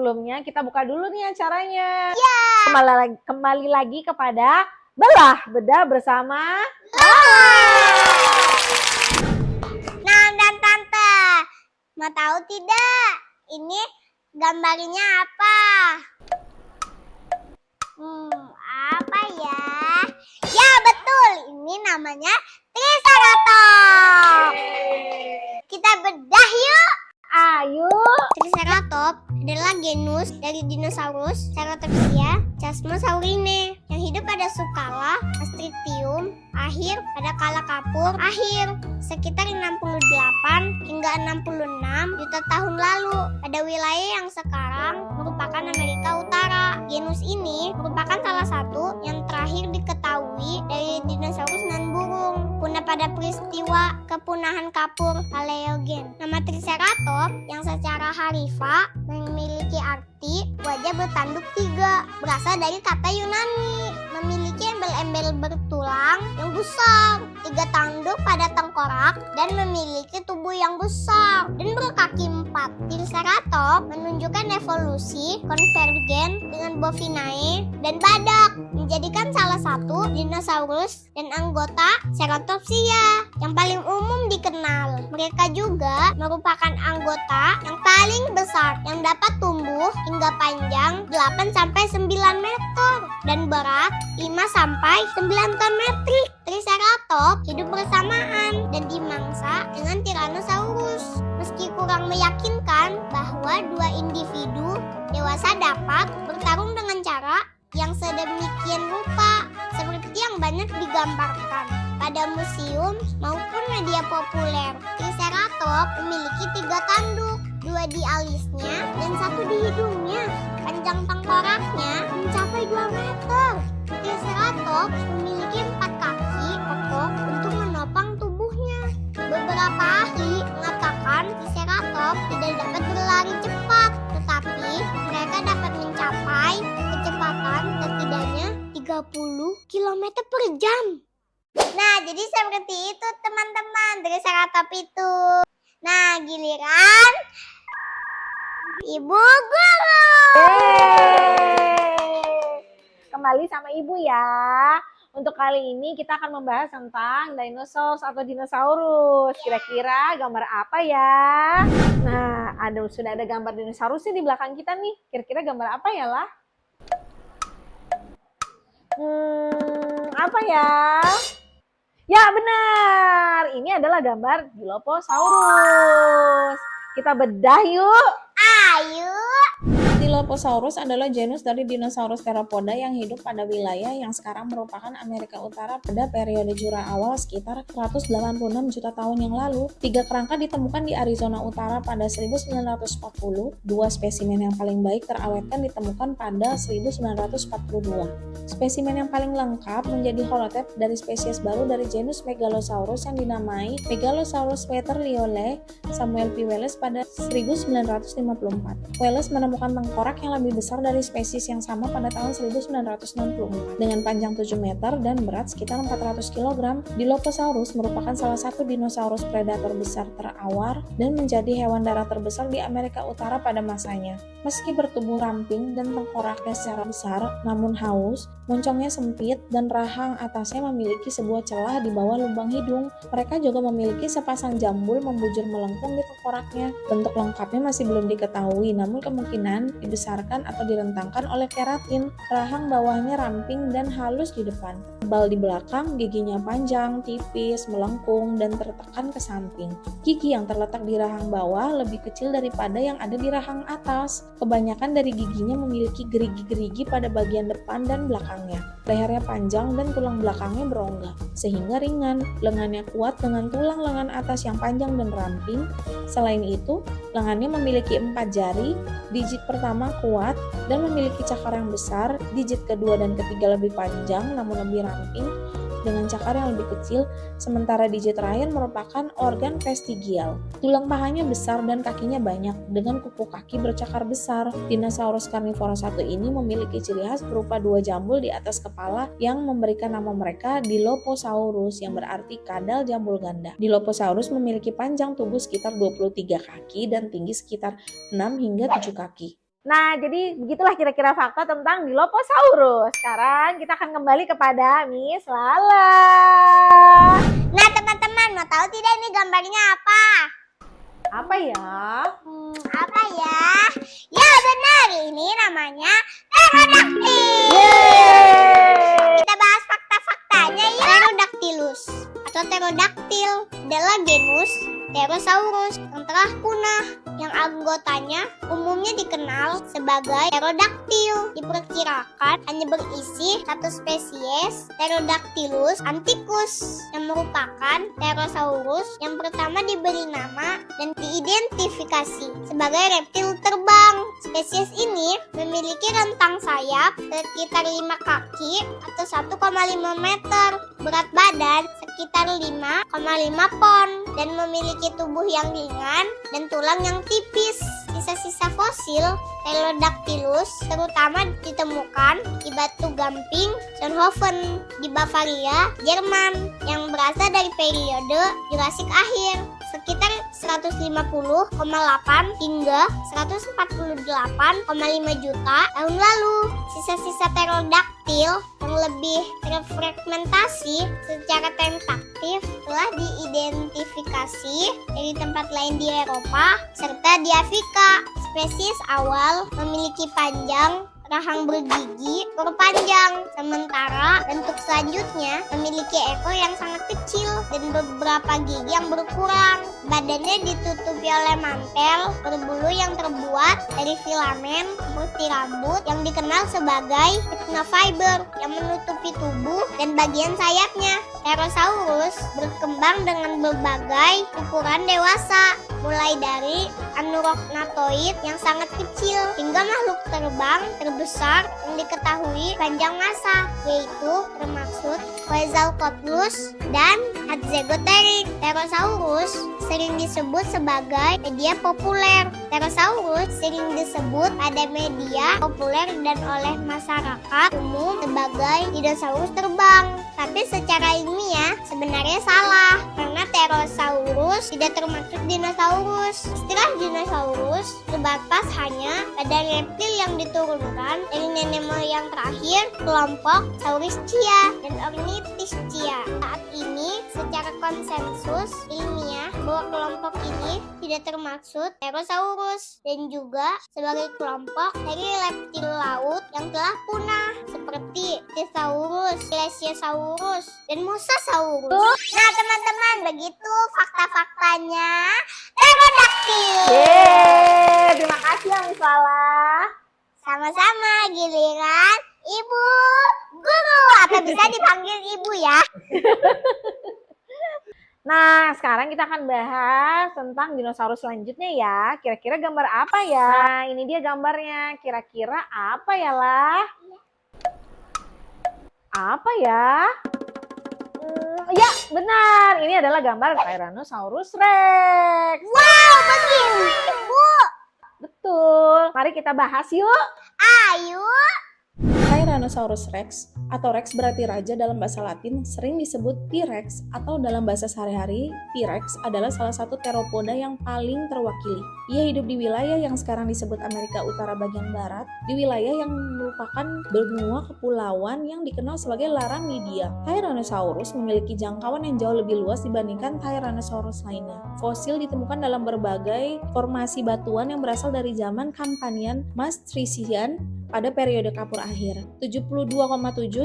sebelumnya kita buka dulu nih acaranya. Ya. Kembali lagi kepada Belah Bedah bersama Nah dan Tante, mau tahu tidak ini gambarnya apa? Apa ya? Ya betul, ini namanya Triceratops. Kita bedah yuk. Ayo. Triceratops adalah genus dari dinosaurus Ceratopsia Chasmosaurine yang hidup pada skala Astritium akhir pada kala kapur akhir sekitar 68 hingga 66 juta tahun lalu pada wilayah yang sekarang merupakan Amerika Utara. Genus ini merupakan salah satu yang terakhir diketahui dari dinosaurus non burung punah pada peristiwa kepunahan kapur Paleogen. Nama Triceratops yang secara harfiah memiliki arti wajah bertanduk tiga, berasal dari kata Yunani, memiliki embel-embel bertulang yang besar, tiga tanduk pada tengkorak, dan memiliki tubuh yang besar dan berkaki empat. Triceratops menunjukkan evolusi konvergen dengan bovinae dan badak, menjadikan salah satu dinosaurus dan anggota Ceratopsia yang paling umum dikenal. Mereka juga merupakan anggota yang paling besar yang dapat tumbuh hingga panjang 8-9 meter dan berat 5-9 ton metrik. Triceratops hidup bersamaan dan dimangsa dengan Tyrannosaurus. Meski kurang meyakinkan bahwa dua individu dewasa dapat bertarung dengan cara yang sedemikian rupa seperti yang banyak digambarkan pada museum maupun media populer. Triceratops memiliki 3 tanduk, 2 di alisnya dan 1 di hidungnya. Panjang tengkoraknya mencapai 2 meter. Triceratops memiliki 4 kaki kokoh untuk menopang tubuhnya. Beberapa ahli mengatakan Triceratops tidak dapat berlari cepat, tetapi mereka dapat mencapai kecepatan setidaknya 30 km per jam. Nah, jadi seperti itu teman-teman Triceratops itu. Nah, giliran Ibu Guru. Kembali sama Ibu ya. Untuk kali ini kita akan membahas tentang dinosaurus atau dinosaurus. Kira-kira gambar apa ya? Nah, sudah ada gambar dinosaurusnya di belakang kita nih. Kira-kira gambar apa ya lah? Apa ya? Ya benar, ini adalah gambar Dilophosaurus. Kita bedah yuk. Ayo. Dilophosaurus adalah genus dari dinosaurus teropoda yang hidup pada wilayah yang sekarang merupakan Amerika Utara pada periode Jura awal sekitar 186 juta tahun yang lalu. 3 kerangka ditemukan di Arizona Utara pada 1940. 2 spesimen yang paling baik terawetkan ditemukan pada 1942. Spesimen yang paling lengkap menjadi holotype dari spesies baru dari genus Megalosaurus yang dinamai Megalosaurus Peter-Liole Samuel P. Wallace pada 1954. Wallace menemukan tengkorak yang lebih besar dari spesies yang sama pada tahun 1964 dengan panjang 7 meter dan berat sekitar 400 kg. Dilophosaurus merupakan salah satu dinosaurus predator besar terawal dan menjadi hewan darat terbesar di Amerika Utara pada masanya. Meski bertubuh ramping dan tengkoraknya secara besar, namun haus, moncongnya sempit dan rahang atasnya memiliki sebuah celah di bawah lubang hidung. Mereka juga memiliki sepasang jambul membujur melengkung di tengkoraknya. Bentuk lengkapnya masih belum diketahui, namun kemungkinan dibesarkan atau direntangkan oleh keratin. Rahang bawahnya ramping dan halus di depan. Tebal di belakang, giginya panjang, tipis, melengkung, dan tertekan ke samping. Gigi yang terletak di rahang bawah lebih kecil daripada yang ada di rahang atas. Kebanyakan dari giginya memiliki gerigi-gerigi pada bagian depan dan belakangnya. Lehernya panjang dan tulang belakangnya berongga, sehingga ringan. Lengannya kuat dengan tulang lengan atas yang panjang dan ramping. Selain itu, lengannya memiliki 4 jari, digit pertama kuat, dan memiliki cakar yang besar. Digit kedua dan ketiga lebih panjang namun lebih ramping dengan cakar yang lebih kecil, sementara digit terakhir merupakan organ vestigial. Tulang pahanya besar dan kakinya banyak, dengan kuku kaki bercakar besar. Dinosaurus karnivora 1 ini memiliki ciri khas berupa 2 jambul di atas kepala yang memberikan nama mereka Dilophosaurus, yang berarti kadal jambul ganda. Dilophosaurus memiliki panjang tubuh sekitar 23 kaki dan tinggi sekitar 6 hingga 7 kaki. Nah, jadi begitulah kira-kira fakta tentang Dilophosaurus. Sekarang kita akan kembali kepada Miss Lala. Nah teman-teman, mau tahu tidak ini gambarnya apa? Apa ya? Apa ya? Ya benar, ini namanya pterodactyl. Yeay! Kita bahas fakta-faktanya ya. Pterodactylus atau pterodactyl adalah genus Pterosaurus yang telah punah, yang anggotanya umumnya dikenal sebagai pterodactyl. Diperkirakan hanya berisi satu spesies, Pterodactylus antiquus, yang merupakan Pterosaurus yang pertama diberi nama dan diidentifikasi sebagai reptil terbang. Spesies ini memiliki rentang sayap sekitar 5 kaki atau 1,5 meter, berat badan sekitar 5,5 pon, dan memiliki tubuh yang ringan dan tulang yang tipis. Sisa-sisa fosil Pterodactylus terutama ditemukan di batu gamping Zonhoven di Bavaria, Jerman, yang berasal dari periode Jurassic akhir sekitar 150,8 hingga 148,5 juta tahun lalu. Sisa-sisa pterodaktil yang lebih terfragmentasi secara tentatif telah diidentifikasi dari tempat lain di Eropa serta di Afrika. Spesies awal memiliki panjang rahang bergigi berpanjang, sementara bentuk selanjutnya memiliki ekor yang sangat kecil dan beberapa gigi yang berkurang. Badannya ditutupi oleh mantel berbulu yang terbuat dari filamen seperti rambut yang dikenal sebagai hypnofiber yang menutupi tubuh dan bagian sayapnya. Pterosaurus berkembang dengan berbagai ukuran dewasa, mulai dari anurognathoid yang sangat kecil hingga makhluk terbang terbesar yang diketahui panjang masa, yaitu termasuk Quetzalcoatlus dan Hadzegoteryx. Pterosaurus sering disebut sebagai media populer. Pterosaurus sering disebut pada media populer dan oleh masyarakat umum sebagai dinosaurus terbang. Tapi secara ilmiah sebenarnya salah, karena Pterosaurus tidak termasuk dinosaurus. Istilah dinosaurus terbatas hanya pada reptil yang diturunkan dari nenek moyang terakhir kelompok Saurischia dan Ornithischia. Saat ini secara konsensus ilmiah bahwa kelompok ini tidak termasuk Pterosaurus dan juga sebagai kelompok dari reptil laut yang telah punah seperti Thesaurus, Plesiosaurus, dan Mosasaurus. Nah teman-teman, begitu fakta-faktanya pterodactyl. Yeay! Terima kasih ya Miss Lala. Sama-sama, giliran Ibu Guru, atau bisa dipanggil Ibu ya. Nah, sekarang kita akan bahas tentang dinosaurus selanjutnya ya. Kira-kira gambar apa ya? Nah, ini dia gambarnya. Kira-kira apa ya lah? Apa ya? Ya, benar. Ini adalah gambar Tyrannosaurus Rex. Wow, begini Ibu. Betul. Mari kita bahas yuk. Ayo. Tyrannosaurus Rex atau Rex berarti raja dalam bahasa Latin, sering disebut T-Rex atau dalam bahasa sehari-hari T-Rex adalah salah satu teropoda yang paling terwakili. Ia hidup di wilayah yang sekarang disebut Amerika Utara bagian barat, di wilayah yang merupakan benua kepulauan yang dikenal sebagai Larang Lydia. Tyrannosaurus memiliki jangkauan yang jauh lebih luas dibandingkan Tyrannosaurus lainnya. Fosil ditemukan dalam berbagai formasi batuan yang berasal dari zaman Campanian Maastrichtian pada periode Kapur akhir. 72,7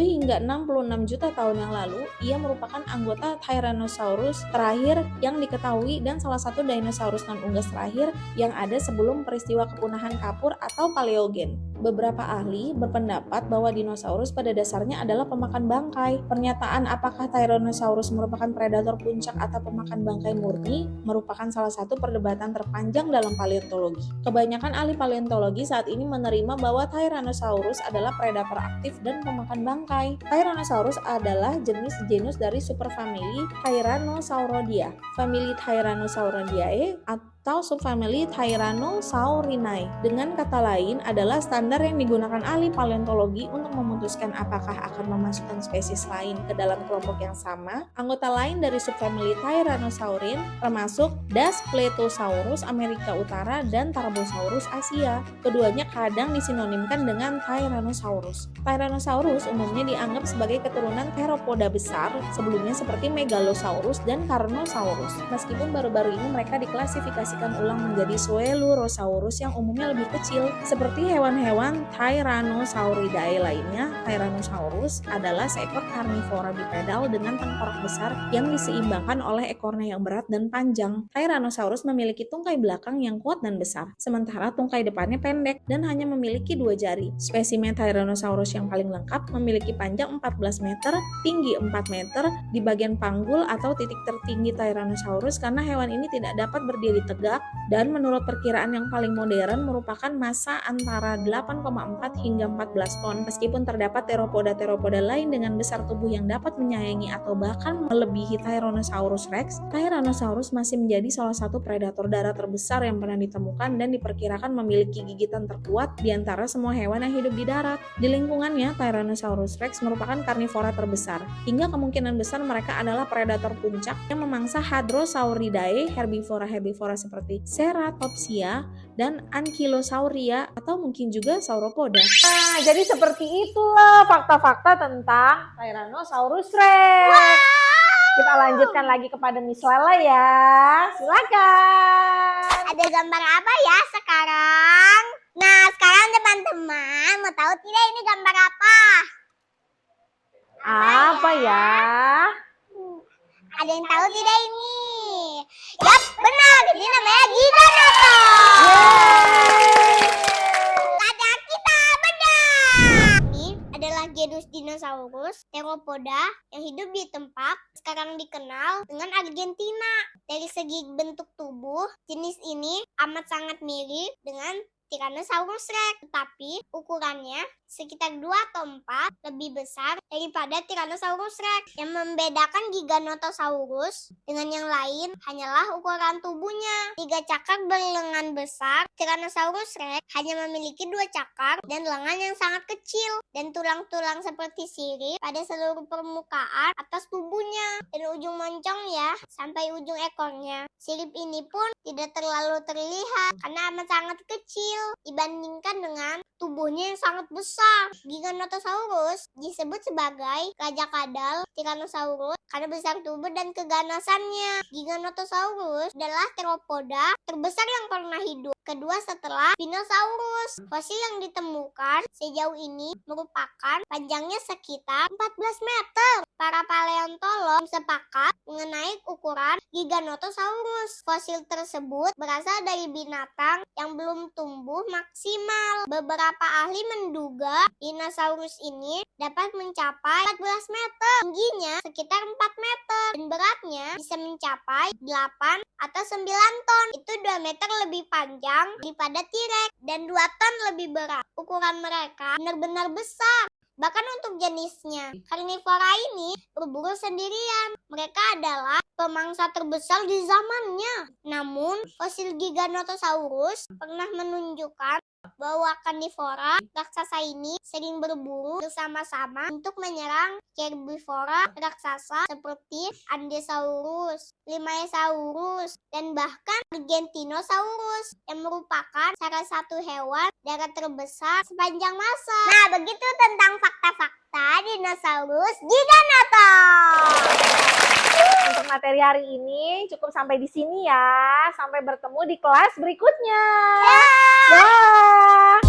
hingga 66 juta tahun yang lalu, ia merupakan anggota Tyrannosaurus terakhir yang diketahui dan salah satu dinosaurus non-unggas terakhir yang ada sebelum peristiwa kepunahan Kapur atau Paleogen. Beberapa ahli berpendapat bahwa dinosaurus pada dasarnya adalah pemakan bangkai. Pernyataan apakah Tyrannosaurus merupakan predator puncak atau pemakan bangkai murni merupakan salah satu perdebatan terpanjang dalam paleontologi. Kebanyakan ahli paleontologi saat ini menerima bahwa Tyrannosaurus adalah predator aktif dan pemakan bangkai. Tyrannosaurus adalah genus dari superfamili Tyrannosauroidea. Famili Tyrannosauridae atau subfamili Tyrannosaurinae. Dengan kata lain adalah standar yang digunakan ahli paleontologi untuk memutuskan apakah akan memasukkan spesies lain ke dalam kelompok yang sama. Anggota lain dari subfamili Tyrannosaurin termasuk Daspletosaurus Amerika Utara dan Tarbosaurus Asia. Keduanya kadang disinonimkan dengan Tyrannosaurus. Tyrannosaurus umumnya dianggap sebagai keturunan Theropoda besar sebelumnya seperti Megalosaurus dan Carnosaurus. Meskipun baru-baru ini mereka diklasifikasikan ulang menjadi Coelurosaurus yang umumnya lebih kecil. Seperti hewan-hewan Tyrannosauridae lainnya, Tyrannosaurus adalah seekor karnivora bipedal dengan tengkorak besar yang diseimbangkan oleh ekornya yang berat dan panjang. Tyrannosaurus memiliki tungkai belakang yang kuat dan besar, sementara tungkai depannya pendek dan hanya memiliki 2 jari. Spesimen Tyrannosaurus yang paling lengkap memiliki panjang 14 meter, tinggi 4 meter di bagian panggul atau titik tertinggi Tyrannosaurus karena hewan ini tidak dapat berdiri tegak dan menurut perkiraan yang paling modern merupakan massa antara 8,4 hingga 14 ton. Meskipun terdapat teropoda-teropoda lain dengan besar tubuh yang dapat menyayangi atau bahkan melebihi Tyrannosaurus rex, Tyrannosaurus masih menjadi salah satu predator darat terbesar yang pernah ditemukan dan diperkirakan memiliki gigitan terkuat di antara semua hewan yang hidup di darat. Di lingkungannya, Tyrannosaurus rex merupakan karnivora terbesar, hingga kemungkinan besar mereka adalah predator puncak yang memangsa Hadrosauridae, herbivora-herbivora seperti Ceratopsia dan Ankylosauria atau mungkin juga Sauropoda. Nah, jadi seperti itulah fakta-fakta tentang Tyrannosaurus Rex. Kita lanjutkan lagi kepada Miss Lala ya. Silakan. Ada gambar apa ya sekarang? Nah, sekarang teman-teman mau tahu tidak ini gambar apa? Apa ya? Ada yang tahu tidak ini? Yap, benar. Ini namanya Giganotosaurus. Ada kita benar. Ini adalah genus dinosaurus Theropoda yang hidup di tempat sekarang dikenal dengan Argentina. Dari segi bentuk tubuh, jenis ini amat sangat mirip dengan Tyrannosaurus rex, tetapi ukurannya sekitar 2 atau 4 lebih besar daripada Tyrannosaurus rex. Yang membedakan Giganotosaurus dengan yang lain hanyalah ukuran tubuhnya. 3 cakar berlengan besar, Tyrannosaurus rex hanya memiliki 2 cakar dan lengan yang sangat kecil dan tulang-tulang seperti sirip pada seluruh permukaan atas tubuhnya dan ujung moncong ya sampai ujung ekornya. Sirip ini pun tidak terlalu terlihat karena amat sangat kecil dibandingkan dengan tubuhnya yang sangat besar. Giganotosaurus disebut sebagai raja kadal Tyrannosaurus karena besar tubuh dan keganasannya. Giganotosaurus adalah teropoda terbesar yang pernah hidup, kedua setelah Spinosaurus. Fosil yang ditemukan sejauh ini merupakan panjangnya sekitar 14 meter. Para paleontolog sepakat mengenai ukuran Giganotosaurus. Fosil tersebut berasal dari binatang yang belum tumbuh maksimal. Beberapa ahli menduga dinosaurus ini dapat mencapai 14 meter, tingginya sekitar 4 meter, dan beratnya bisa mencapai 8 atau 9 ton. Itu 2 meter lebih panjang daripada T-Rex dan 2 ton lebih berat. Ukuran mereka benar-benar besar. Bahkan untuk jenisnya, karnivora ini berburu sendirian. Mereka adalah pemangsa terbesar di zamannya. Namun, fosil Giganotosaurus pernah menunjukkan bahwa karnivora raksasa ini sering berburu bersama-sama untuk menyerang herbivora raksasa seperti Andesaurus, Limaeosaurus, dan bahkan Argentinosaurus yang merupakan salah satu hewan darat terbesar sepanjang masa. Nah, begitu tentang fakta-fakta dinosaurus Giganotosaurus. Untuk materi hari ini cukup sampai di sini ya. Sampai bertemu di kelas berikutnya. Dah.